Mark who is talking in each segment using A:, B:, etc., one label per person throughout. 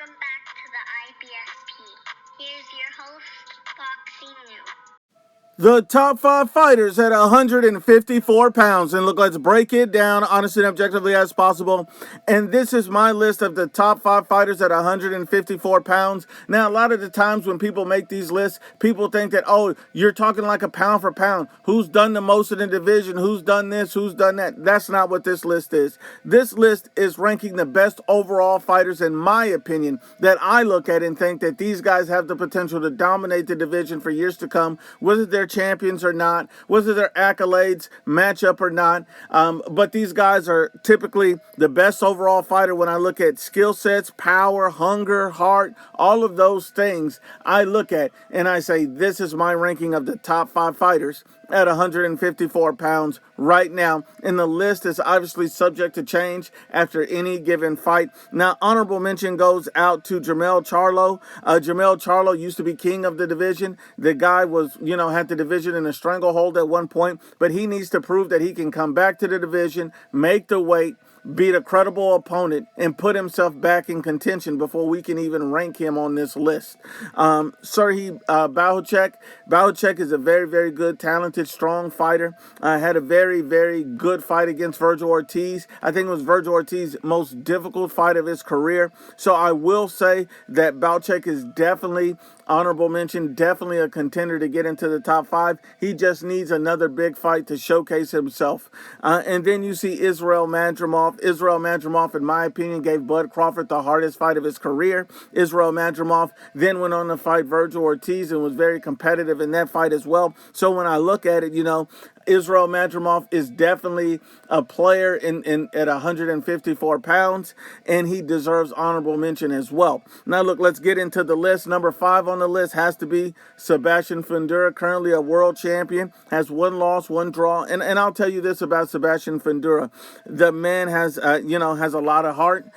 A: Welcome back to the IBSP. Here's your host, Boxing News.
B: The top 5 fighters at 154 pounds. And look, let's break it down honestly and objectively as possible. And this is my list of the top 5 fighters at 154 pounds. Now, a lot of the times when people make these lists, people think that, oh, you're talking like a pound for pound. Who's done the most in the division? Who's done this? Who's done that? That's not what this list is. This list is ranking the best overall fighters, in my opinion, that I look at and think that these guys have the potential to dominate the division for years to come, whether they're champions or not, whether their accolades match up or not. But these guys are typically the best overall fighter when I look at skill sets, power, hunger, heart, all of those things I look at and I say, this is my ranking of the top 5 fighters at 154 pounds right now. And the list is obviously subject to change after any given fight. Now, honorable mention goes out to Jermell Charlo. Jermell Charlo used to be king of the division. The guy was, had the division in a stranglehold at one point, but he needs to prove that he can come back to the division, make the weight, beat a credible opponent, and put himself back in contention before we can even rank him on this list. Serhii Bohachek is a very, very good, talented, strong fighter. Had a very, very good fight against Vergil Ortiz. I think it was Vergil Ortiz's most difficult fight of his career. So I will say that Bohachek is definitely honorable mention, definitely a contender to get into the top 5. He just needs another big fight to showcase himself. And then you see Israel Madrimov. Israel Madrimov, in my opinion, gave Bud Crawford the hardest fight of his career. Israel Madrimov then went on to fight Vergil Ortiz and was very competitive in that fight as well. So when I look at it, Israel Madrimov is definitely a player at 154 pounds, and he deserves honorable mention as well. Now, look, let's get into the list. Number 5 on the list has to be Sebastian Fendura, currently a world champion, has 1 loss, 1 draw. And I'll tell you this about Sebastian Fendura. The man has a lot of heart.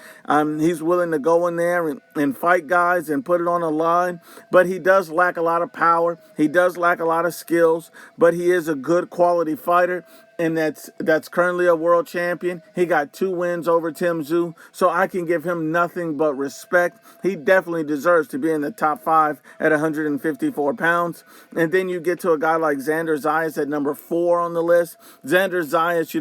B: He's willing to go in there and fight guys and put it on the line, but he does lack a lot of power. He does lack a lot of skills, but he is a good quality fighter, and that's currently a world champion. He got 2 wins over Tim Tszyu, so I can give him nothing but respect. He definitely deserves to be in the top 5 at 154 pounds. And then you get to a guy like Xander Zas at number 4 on the list. Xander Zas,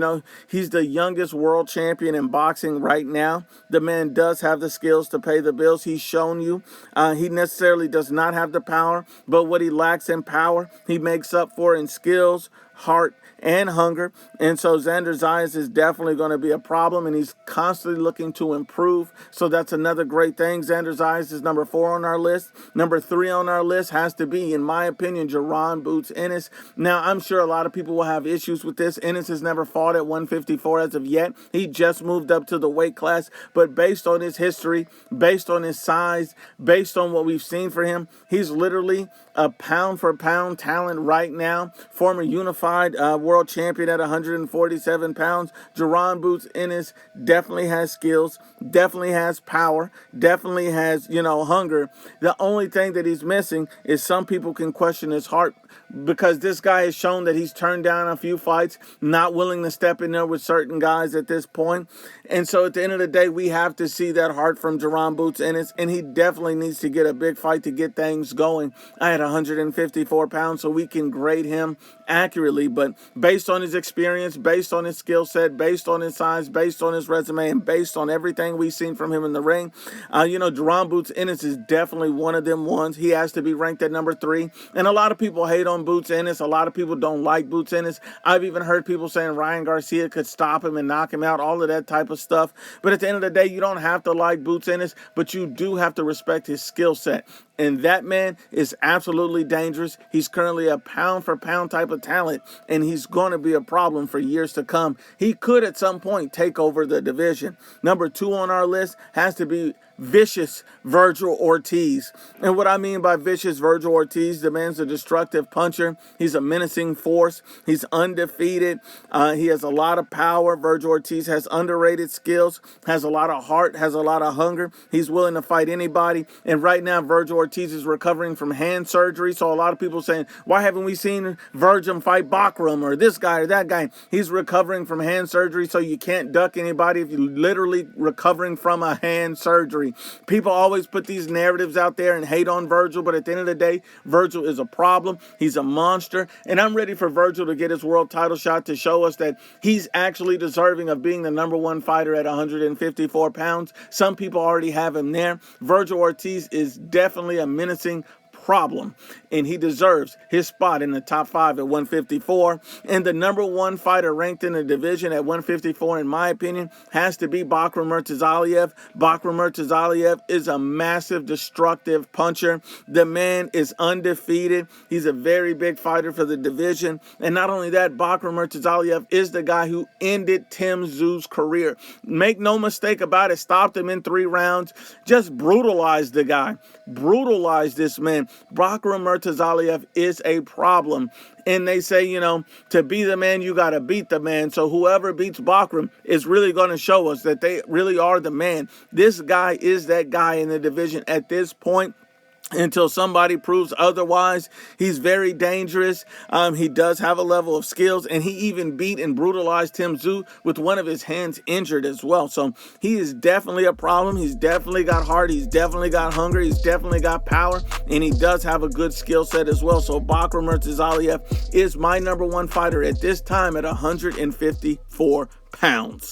B: he's the youngest world champion in boxing right now. The man does have the skills to pay the bills. He's shown you. He necessarily does not have the power, but what he lacks in power, he makes up for in skills, heart, and hunger. And so Xander Zas is definitely going to be a problem, and he's constantly looking to improve. So that's another great thing. Xander Zas is number 4 on our list. Number 3 on our list has to be, in my opinion, Geronimo Boots Ennis. Now, I'm sure a lot of people will have issues with this. Ennis has never fought at 154 as of yet. He just moved up to the weight class. But based on his history, based on his size, based on what we've seen for him, he's literally a pound-for-pound talent right now. Former unified world champion at 147 pounds. Geronimo Boots Ennis definitely has skills, definitely has power, definitely has, hunger. The only thing that he's missing is some people can question his heart, because this guy has shown that he's turned down a few fights, not willing to step in there with certain guys at this point. And so at the end of the day, we have to see that heart from Geronimo Boots Ennis, and he definitely needs to get a big fight to get things going at 154 pounds so we can grade him accurately. But based on his experience, based on his skill set, based on his size, based on his resume, and based on everything we've seen from him in the ring, Geronimo Boots Ennis is definitely one of them ones. He has to be ranked at number 3. And a lot of people hate on Boots Ennis. A lot of people don't like Boots Ennis. I've even heard people saying Ryan Garcia could stop him and knock him out, all of that type of stuff. But at the end of the day, you don't have to like Boots Ennis, but you do have to respect his skill set. And that man is absolutely dangerous. He's currently a pound-for-pound type of talent, and he's going to be a problem for years to come. He could at some point take over the division. Number 2 on our list has to be vicious Vergil Ortiz. And what I mean by vicious Vergil Ortiz, the man's a destructive puncher. He's a menacing force. He's undefeated. He has a lot of power. Vergil Ortiz has underrated skills, has a lot of heart, has a lot of hunger. He's willing to fight anybody. And right now, Vergil Ortiz is recovering from hand surgery. So a lot of people saying, why haven't we seen Vergil fight Bakaram or this guy or that guy? He's recovering from hand surgery, so you can't duck anybody if you're literally recovering from a hand surgery. history. People always put these narratives out there and hate on Vergil, but at the end of the day, Vergil is a problem. He's a monster, and I'm ready for Vergil to get his world title shot to show us that he's actually deserving of being the #1 fighter at 154 pounds. Some people already have him there. Vergil Ortiz is definitely a menacing problem, and he deserves his spot in the top 5 at 154. And the #1 fighter ranked in the division at 154, in my opinion, has to be Bakaram Aliyev. Bakaram Aliyev is a massive, destructive puncher. The man is undefeated. He's a very big fighter for the division. And not only that, Bakaram Aliyev is the guy who ended Tim Tszyu's career. Make no mistake about it, stopped him in 3 rounds, just brutalized the guy, brutalized this man. Bakaram Aliyev is a problem. And they say, you know, to be the man, you got to beat the man. So whoever beats Bakaram is really going to show us that they really are the man. This guy is that guy in the division at this point. Until somebody proves otherwise, he's very dangerous. He does have a level of skills, and he even beat and brutalized Tim Tszyu with one of his hands injured as well. So he is definitely a problem. He's definitely got heart. He's definitely got hunger. He's definitely got power, and he does have a good skill set as well. So Bakaram Aliyev is my #1 fighter at this time at 154 pounds.